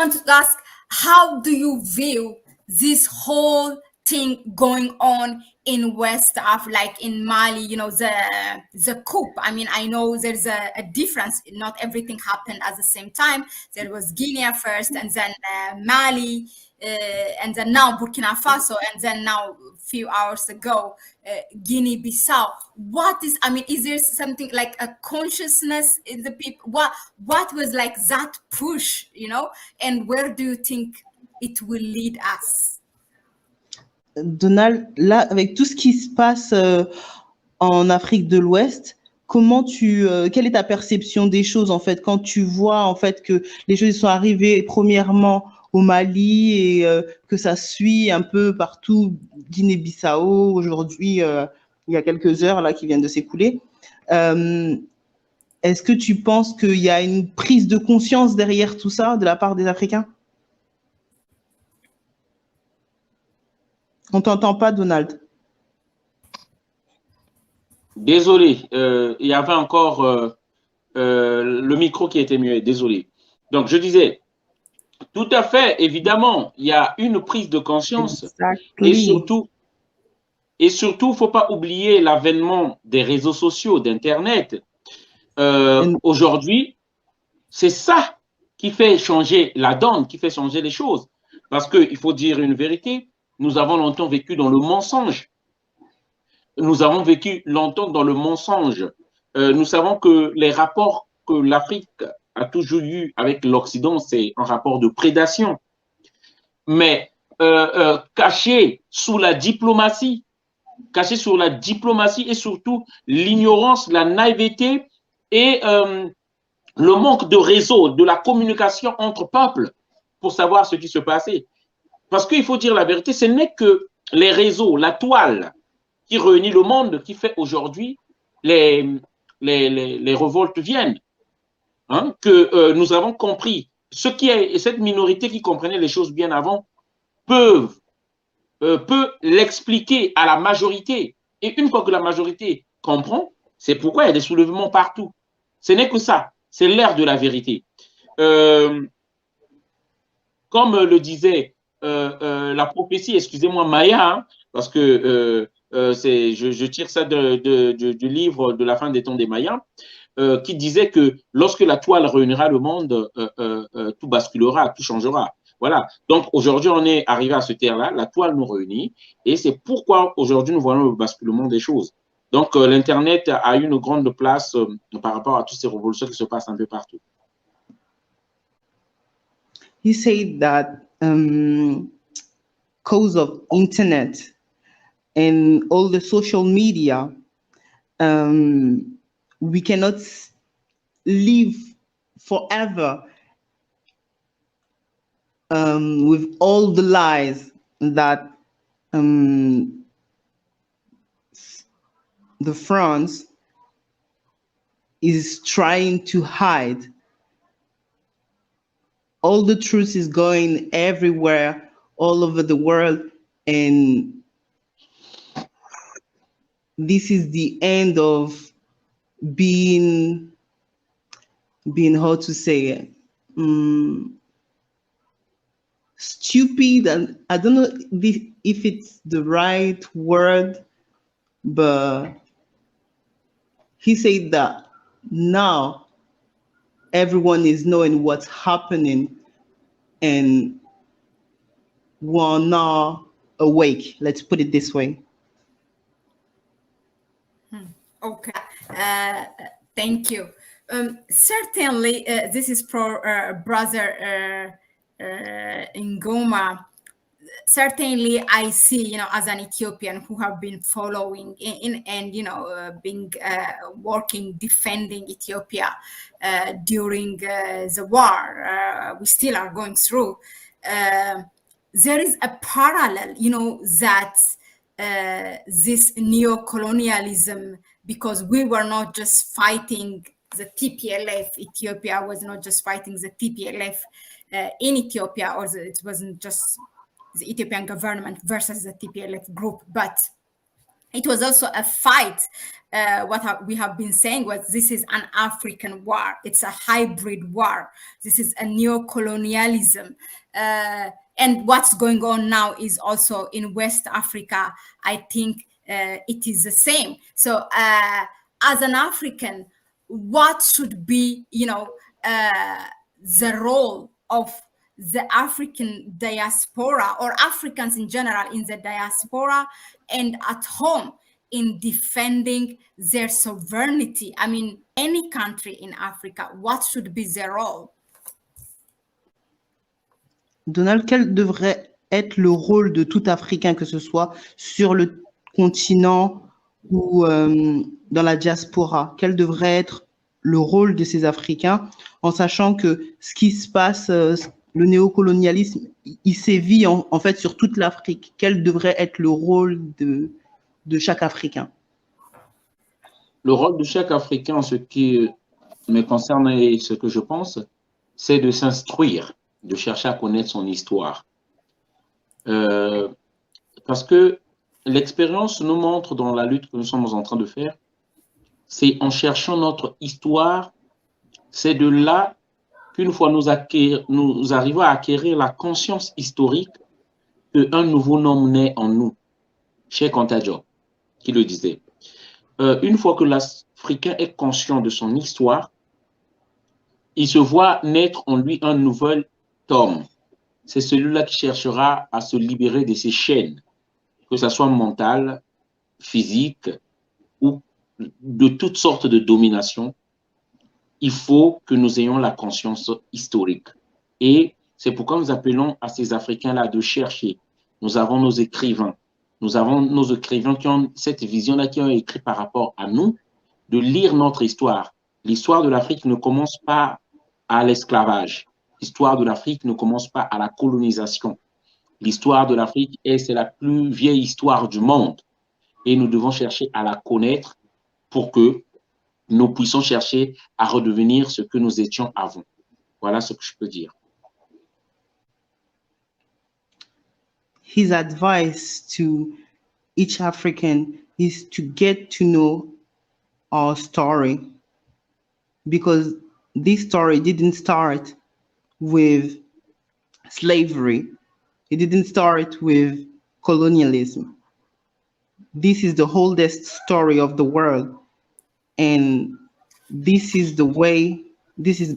want to ask, how do you view this whole thing going on in West Africa, like in Mali, you know, the coup? I mean, I know there's a difference. Not everything happened at the same time. There was Guinea first, and then Mali, and then now Burkina Faso, and then now a few hours ago, Guinea-Bissau. What is, I mean, is there something like a consciousness in the people? What was like that push, you know, and where do you think it will lead us? Donald, là, avec tout ce qui se passe en Afrique de l'Ouest, quelle est ta perception des choses en fait quand tu vois en fait que les choses sont arrivées premièrement au Mali et que ça suit un peu partout, Guinée-Bissau aujourd'hui, il y a quelques heures là qui viennent de s'écouler. Est-ce que tu penses qu'il y a une prise de conscience derrière tout ça de la part des Africains? On t'entend pas, Donald. Désolé, il y avait encore le micro qui était muet, désolé. Donc, je disais, tout à fait, évidemment, il y a une prise de conscience. Exactly. Et surtout, il ne faut pas oublier l'avènement des réseaux sociaux, d'Internet. Aujourd'hui, c'est ça qui fait changer la donne, qui fait changer les choses. Parce qu'il faut dire une vérité, nous avons longtemps vécu dans le mensonge. Nous avons vécu longtemps dans le mensonge. Nous savons que les rapports que l'Afrique a toujours eu avec l'Occident, c'est un rapport de prédation. Mais caché sous la diplomatie et surtout l'ignorance, la naïveté et le manque de réseau, de la communication entre peuples pour savoir ce qui se passait. Parce qu'il faut dire la vérité, ce n'est que les réseaux, la toile qui réunit le monde, qui fait aujourd'hui les révoltes viennent. Hein, que nous avons compris. Cette minorité qui comprenait les choses bien avant peut l'expliquer à la majorité. Et une fois que la majorité comprend, c'est pourquoi il y a des soulèvements partout. Ce n'est que ça. C'est l'ère de la vérité. Comme le disait la prophétie, excusez-moi, Maya, hein, parce que je tire ça du livre de la fin des temps des Mayas, qui disait que lorsque la toile réunira le monde, tout basculera, tout changera. Voilà. Donc aujourd'hui, on est arrivé à ce terme-là, la toile nous réunit, et c'est pourquoi aujourd'hui nous voyons le basculement des choses. Donc l'Internet a une grande place par rapport à toutes ces révolutions qui se passent un peu partout. You say that cause of internet and all the social media, we cannot live forever with all the lies that the France is trying to hide. All the truth is going everywhere, all over the world, and this is the end of being how to say it, stupid, and I don't know if it's the right word, but he said that now everyone is knowing what's happening and we're now awake. Let's put it this way. Okay, thank you. Certainly, this is brother Ngoma. Certainly, I see, you know, as an Ethiopian who have been following and you know, being working, defending Ethiopia during the war we still are going through. There is a parallel, you know, that this neo-colonialism, because we were not just fighting the TPLF, Ethiopia was not just fighting the TPLF in Ethiopia, or it wasn't just the Ethiopian government versus the TPLF group, but it was also a fight. We have been saying was this is an African war. It's a hybrid war. This is a neo-colonialism. And what's going on now is also in West Africa. I think it is the same. So as an African, what should be, the role of the African diaspora or Africans in general in the diaspora and at home in defending their sovereignty? I mean, any country in Africa, what should be their role? Donald, quel devrait être le rôle de tout Africain, que ce soit sur le continent ou dans la diaspora? Quel devrait être le rôle de ces Africains, en sachant que ce qui se passe, le néocolonialisme, il sévit en fait sur toute l'Afrique? Quel devrait être le rôle de chaque Africain? Le rôle de chaque Africain, en ce qui me concerne et ce que je pense, c'est de s'instruire, de chercher à connaître son histoire. Parce que l'expérience nous montre dans la lutte que nous sommes en train de faire, c'est en cherchant notre histoire, c'est de là qu'une fois nous arrivons à acquérir la conscience historique qu'un nouveau nom naît en nous. Cheikh Anta Diop, qui le disait. Une fois que l'Africain est conscient de son histoire, il se voit naître en lui un nouvel homme. C'est celui-là qui cherchera à se libérer de ses chaînes, que ce soit mentale, physique ou de toutes sortes de domination. Il faut que nous ayons la conscience historique. Et c'est pourquoi nous appelons à ces Africains-là de chercher. Nous avons nos écrivains. Nous avons nos écrivains qui ont cette vision-là, qui ont écrit par rapport à nous, de lire notre histoire. L'histoire de l'Afrique ne commence pas à l'esclavage. L'histoire de l'Afrique ne commence pas à la colonisation. L'histoire de l'Afrique, c'est la plus vieille histoire du monde. Et nous devons chercher à la connaître pour que nous puissions chercher à redevenir ce que nous étions avant. Voilà ce que je peux dire. His advice to each African is to get to know our story, because this story didn't start with slavery. It didn't start with colonialism. This is the oldest story of the world. And this is the way, this is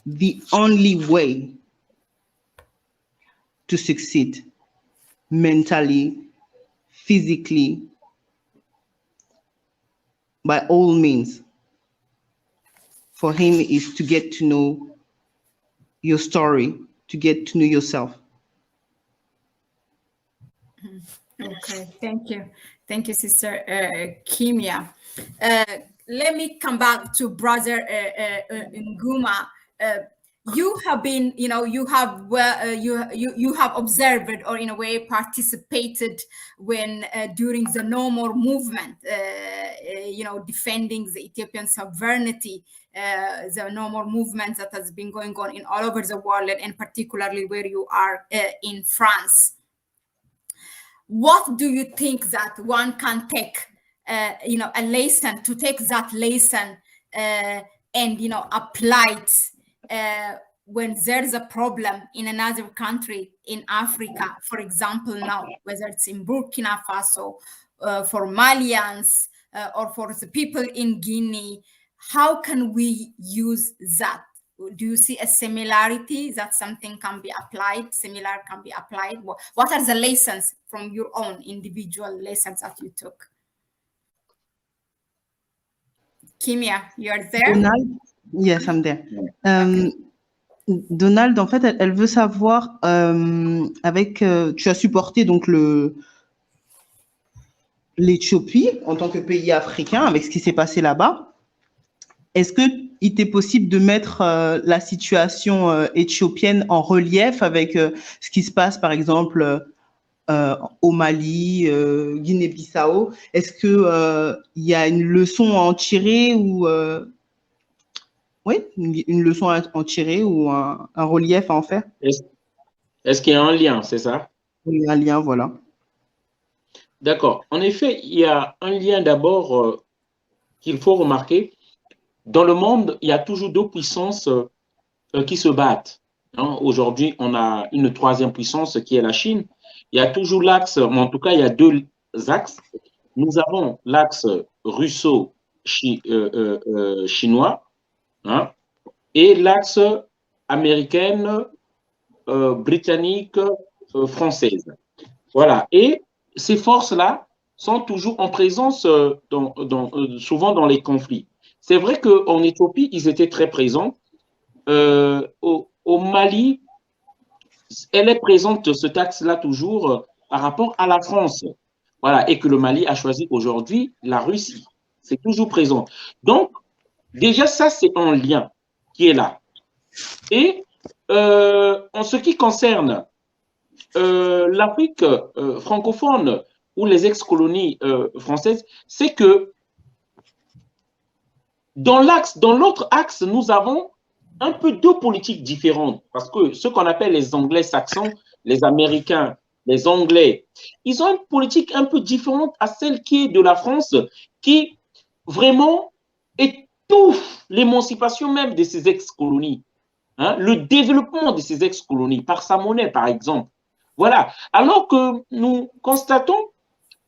the only way to succeed mentally, physically, by all means. For him is to get to know your story, to get to know yourself. Okay, thank you. Thank you, Sister Kimia. Let me come back to Brother Nguma. You have been, you have observed, or in a way participated when during the No More movement, defending the Ethiopian sovereignty, the No More movement that has been going on in all over the world, and particularly where you are in France. What do you think that one can take, a lesson, to take that lesson and, apply it when there's a problem in another country in Africa, for example, now, whether it's in Burkina Faso, for Malians, or for the people in Guinea, how can we use that? Do you see a similarity that something can be applied, similar can be applied? What are the lessons from your own individual lessons that you took? Kimia, you're there? Donald? Yes, I'm there. Donald, en fait, elle veut savoir, tu as supporté donc l'Éthiopie en tant que pays africain avec ce qui s'est passé là-bas. Est-ce qu'il t'est possible de mettre la situation éthiopienne en relief avec ce qui se passe, par exemple, au Mali, Guinée-Bissau? Est-ce qu'il y a une leçon à en tirer ou une leçon à en tirer ou un relief à en faire? Est-ce qu'il y a un lien, c'est ça? Oui, un lien, voilà. D'accord. En effet, il y a un lien d'abord qu'il faut remarquer. Dans le monde, il y a toujours deux puissances qui se battent. Hein. Aujourd'hui, on a une troisième puissance qui est la Chine. Il y a toujours l'axe, mais en tout cas, il y a deux axes. Nous avons l'axe russo-chinois, hein, et l'axe américaine, britannique, française. Voilà. Et ces forces-là sont toujours en présence souvent dans les conflits. C'est vrai qu'en Éthiopie, ils étaient très présents. Au Mali, elle est présente, ce axe-là, toujours par rapport à la France. Voilà. Et que le Mali a choisi aujourd'hui la Russie. C'est toujours présent. Donc, déjà, ça, c'est un lien qui est là. Et en ce qui concerne l'Afrique francophone ou les ex-colonies françaises, c'est que dans l'autre axe, nous avons un peu deux politiques différentes. Parce que ce qu'on appelle les Anglais saxons, les Américains, les Anglais, ils ont une politique un peu différente à celle qui est de la France, qui vraiment étouffe l'émancipation même de ces ex-colonies. Hein, le développement de ces ex-colonies par sa monnaie, par exemple. Voilà. Alors que nous constatons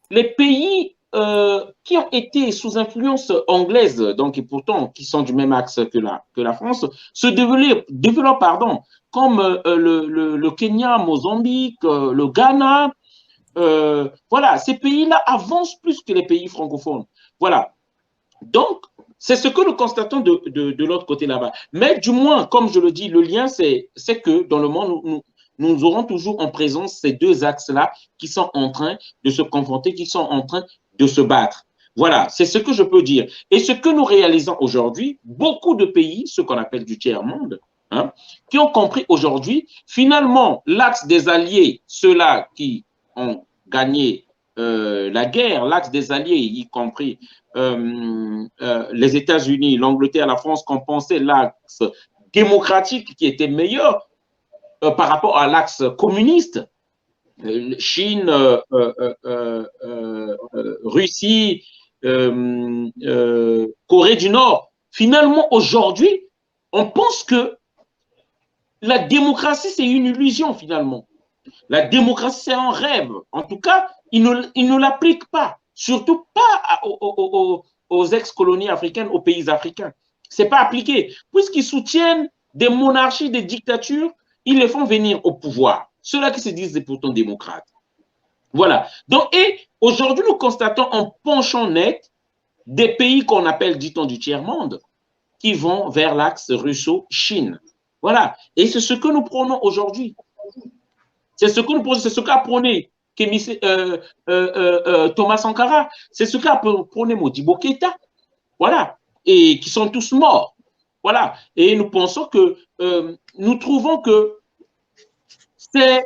les pays qui ont été sous influence anglaise, donc et pourtant qui sont du même axe que la France, se développent pardon, comme le Kenya, Mozambique, le Ghana. Voilà, ces pays-là avancent plus que les pays francophones. Voilà. Donc, c'est ce que nous constatons de l'autre côté là-bas. Mais du moins, comme je le dis, le lien, c'est que dans le monde, nous aurons toujours en présence ces deux axes-là qui sont en train de se confronter, qui sont en train de se battre. Voilà, c'est ce que je peux dire. Et ce que nous réalisons aujourd'hui, beaucoup de pays, ce qu'on appelle du tiers-monde, hein, qui ont compris aujourd'hui, finalement, l'axe des alliés, ceux-là qui ont gagné la guerre, l'axe des alliés, y compris les États-Unis, l'Angleterre, la France, qu'on pensait l'axe démocratique qui était meilleur par rapport à l'axe communiste, Chine, Russie, Corée du Nord. Finalement, aujourd'hui, on pense que la démocratie, c'est une illusion finalement. La démocratie, c'est un rêve. En tout cas, ils ne l'appliquent pas, surtout pas aux ex-colonies africaines, aux pays africains. Ce n'est pas appliqué. Puisqu'ils soutiennent des monarchies, des dictatures, ils les font venir au pouvoir. Ceux-là qui se disent pourtant démocrates. Voilà. Donc, et aujourd'hui, nous constatons en penchant net des pays qu'on appelle, dit-on, du tiers-monde, qui vont vers l'axe russo-Chine. Voilà. Et c'est ce que nous prenons aujourd'hui. C'est ce que nous prenons, c'est ce qu'a prôné Thomas Sankara, c'est ce qu'a prôné Modibo Keïta. Voilà. Et qui sont tous morts. Voilà. Et nous pensons que, nous trouvons que c'est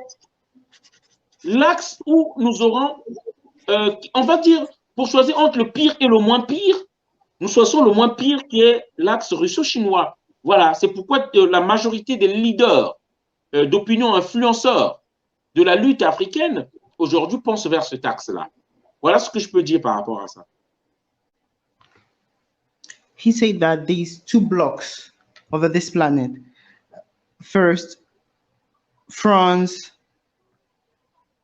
l'axe où nous aurons, on va dire, pour choisir entre le pire et le moins pire, nous choisissons le moins pire qui est l'axe russo-chinois. Voilà, c'est pourquoi la majorité des leaders d'opinion influenceurs de la lutte africaine aujourd'hui pensent vers cet axe-là. Voilà ce que je peux dire par rapport à ça. He said that these two blocks over this planet, first, France,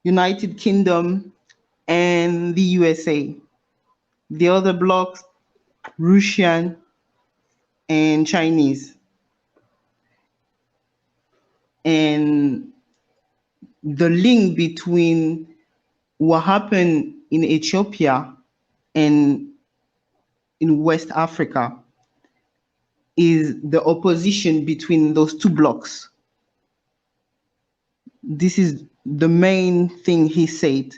United Kingdom, and the USA. The other blocks, Russian and Chinese. And the link between what happened in Ethiopia and in West Africa is the opposition between those two blocks. This is the main thing he said,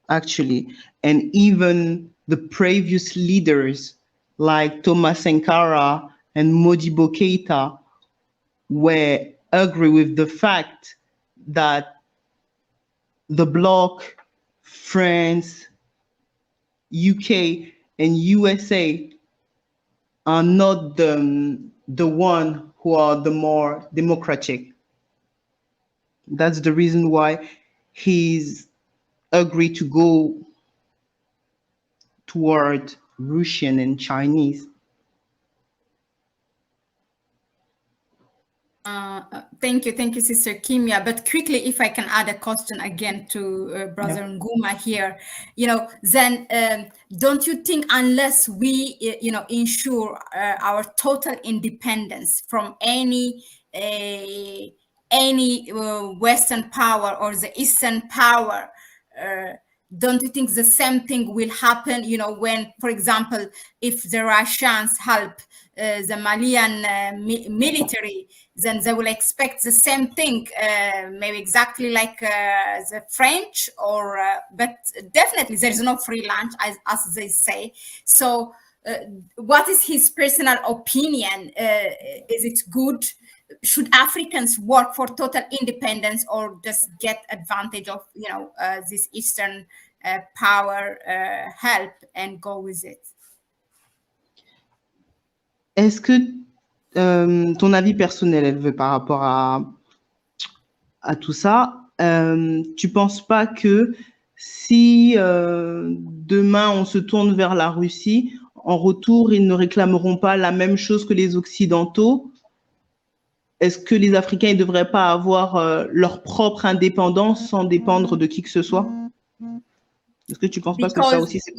actually. And even the previous leaders like Thomas Sankara and Modibo Keïta were agree with the fact that the bloc, France, UK, and USA are not the one who are the more democratic. That's the reason why he's agreed to go toward Russian and Chinese? Thank you, Sister Kimia. But quickly, if I can add a question again to Brother Nguma here, then don't you think unless we, ensure our total independence from any Western power or the Eastern power, don't you think the same thing will happen, when, for example, if the Russians help the Malian military, then they will expect the same thing, maybe exactly like the French, but definitely there's no free lunch, as they say. So what is his personal opinion? Is it good? Should Africans work for total independence or just get advantage of, this Eastern power help and go with it? Est-ce que ton avis personnel, elle veut par rapport à tout ça, tu penses pas que si demain on se tourne vers la Russie, en retour, ils ne réclameront pas la même chose que les Occidentaux? Est-ce que les Africains ne devraient pas avoir leur propre indépendance sans dépendre de qui que ce soit? Est-ce que tu penses pas que ça aussi c'est...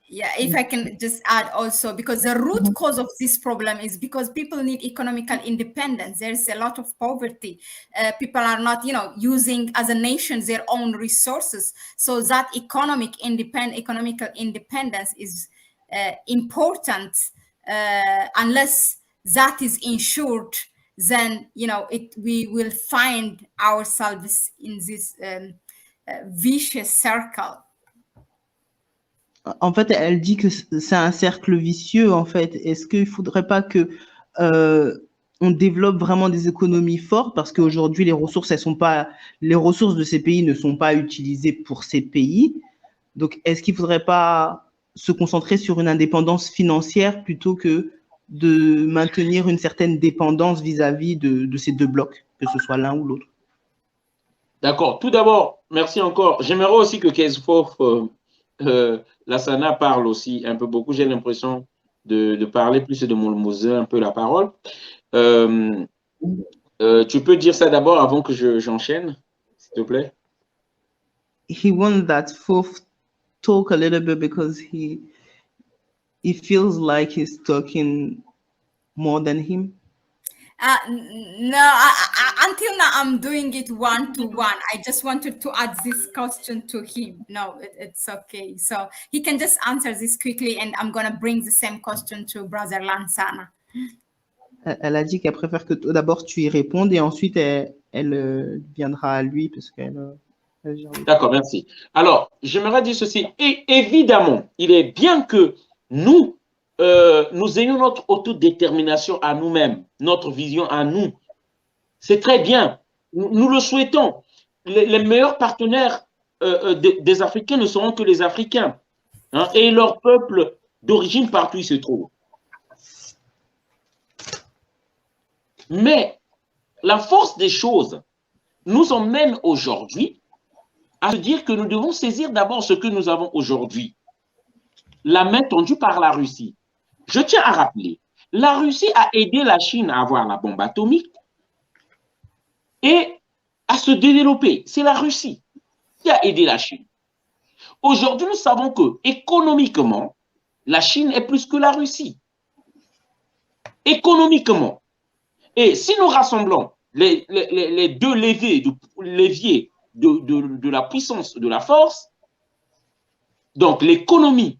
Yeah, if I can just add also, because the root cause of this problem is because people need economical independence. There's a lot of poverty. People are not, using as a nation their own resources. So that economical independence is important. Unless that is ensured, then we will find ourselves in this vicious circle. En fait, elle dit que c'est un cercle vicieux, en fait. Est-ce qu'il ne faudrait pas que on développe vraiment des économies fortes, parce qu'aujourd'hui, les ressources de ces pays ne sont pas utilisées pour ces pays. Donc, est-ce qu'il ne faudrait pas se concentrer sur une indépendance financière plutôt que de maintenir une certaine dépendance vis-à-vis de ces deux blocs, que ce soit l'un ou l'autre? D'accord. Tout d'abord, merci encore. J'aimerais aussi que Kesfof Lassana parle aussi un peu beaucoup. J'ai l'impression de parler plus de Molmose un peu la parole. Tu peux dire ça d'abord avant que j'enchaîne, s'il te plaît? He wants that Fof talk a little bit because he feels like he's talking more than him. No, until now I'm doing it one-to-one. I just wanted to add this question to him. No, it's okay. So he can just answer this quickly, and I'm going to bring the same question to Brother Lansana. Elle a dit qu'elle préfère que d'abord tu y répondes et ensuite elle viendra à lui parce qu'elle... D'accord, merci. Alors, j'aimerais dire ceci. Et évidemment, il est bien que nous ayons notre autodétermination à nous-mêmes, notre vision à nous. C'est très bien. Nous le souhaitons. Les meilleurs partenaires des Africains ne seront que les Africains, hein, et leur peuple d'origine partout où ils se trouvent. Mais la force des choses nous emmène aujourd'hui à se dire que nous devons saisir d'abord ce que nous avons aujourd'hui. La main tendue par la Russie. Je tiens à rappeler, la Russie a aidé la Chine à avoir la bombe atomique et à se développer. C'est la Russie qui a aidé la Chine. Aujourd'hui, nous savons que économiquement, la Chine est plus que la Russie. Économiquement. Et si nous rassemblons les deux leviers de la puissance, de la force, donc l'économie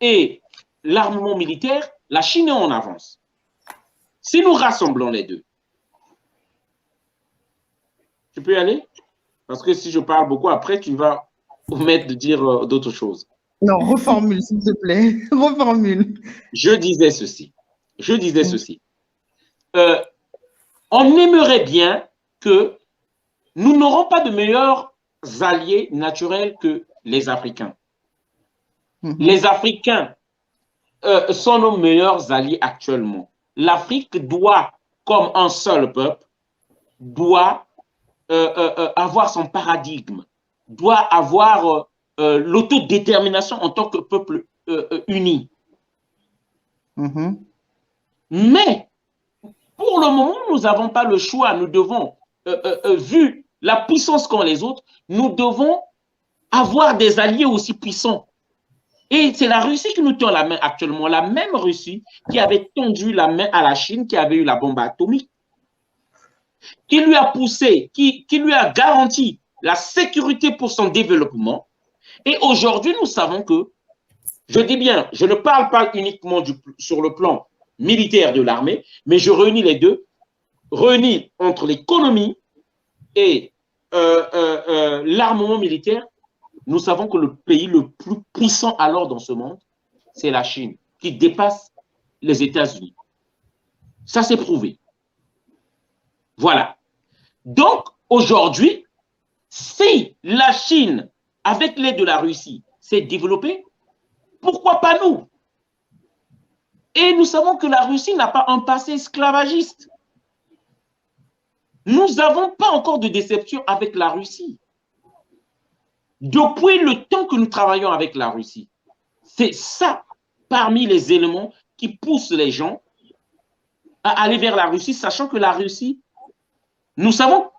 et l'armement militaire, la Chine est en avance. Si nous rassemblons les deux, tu peux y aller? Parce que si je parle beaucoup, après, tu vas omettre de dire d'autres choses. Non, reformule, s'il te plaît. Reformule. Je disais ceci. On aimerait bien que nous n'aurons pas de meilleurs alliés naturels que les Africains. Les Africains sont nos meilleurs alliés actuellement. L'Afrique doit, comme un seul peuple, doit avoir son paradigme, doit avoir l'autodétermination en tant que peuple uni. Mais, pour le moment, nous n'avons pas le choix. Nous devons, vu la puissance qu'ont les autres, nous devons avoir des alliés aussi puissants. Et c'est la Russie qui nous tend la main actuellement, la même Russie qui avait tendu la main à la Chine, qui avait eu la bombe atomique, qui lui a poussé, qui lui a garanti la sécurité pour son développement. Et aujourd'hui, nous savons que, je dis bien, je ne parle pas uniquement sur le plan militaire de l'armée, mais je réunis les deux, réunis entre l'économie et l'armement militaire. Nous savons que le pays le plus puissant alors dans ce monde, c'est la Chine, qui dépasse les États-Unis. Ça, c'est prouvé. Voilà. Donc, aujourd'hui, si la Chine, avec l'aide de la Russie, s'est développée, pourquoi pas nous? Et nous savons que la Russie n'a pas un passé esclavagiste. Nous n'avons pas encore de déception avec la Russie. Depuis le temps que nous travaillons avec la Russie, c'est ça, parmi les éléments qui poussent les gens à aller vers la Russie, sachant que la Russie, nous savons,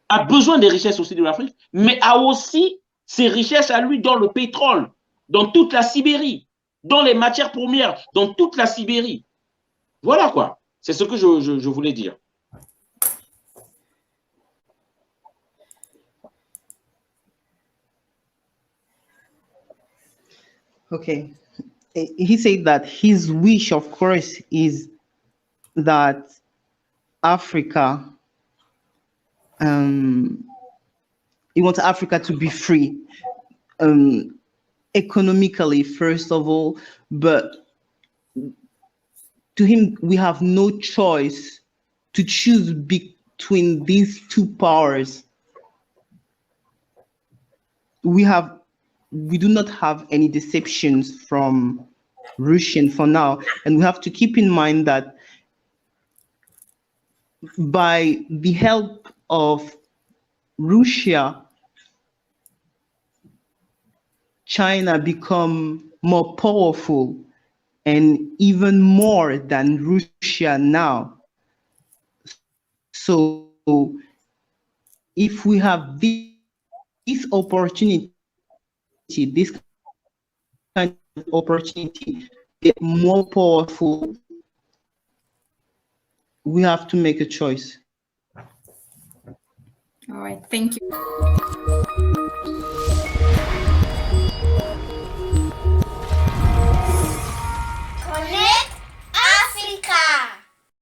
a besoin des richesses aussi de l'Afrique, mais a aussi ses richesses à lui dans le pétrole, dans toute la Sibérie, dans les matières premières, dans toute la Sibérie. Voilà quoi. C'est ce que je voulais dire. Okay. He said that his wish, of course, is that Africa, he wants Africa to be free, economically, first of all, but to him, we have no choice to choose between these two powers. We do not have any deceptions from Russian for now, and we have to keep in mind that by the help of Russia, China become more powerful and even more than Russia now. So if we have this opportunity, this kind of opportunity to get more powerful, we have to make a choice. All right, thank you.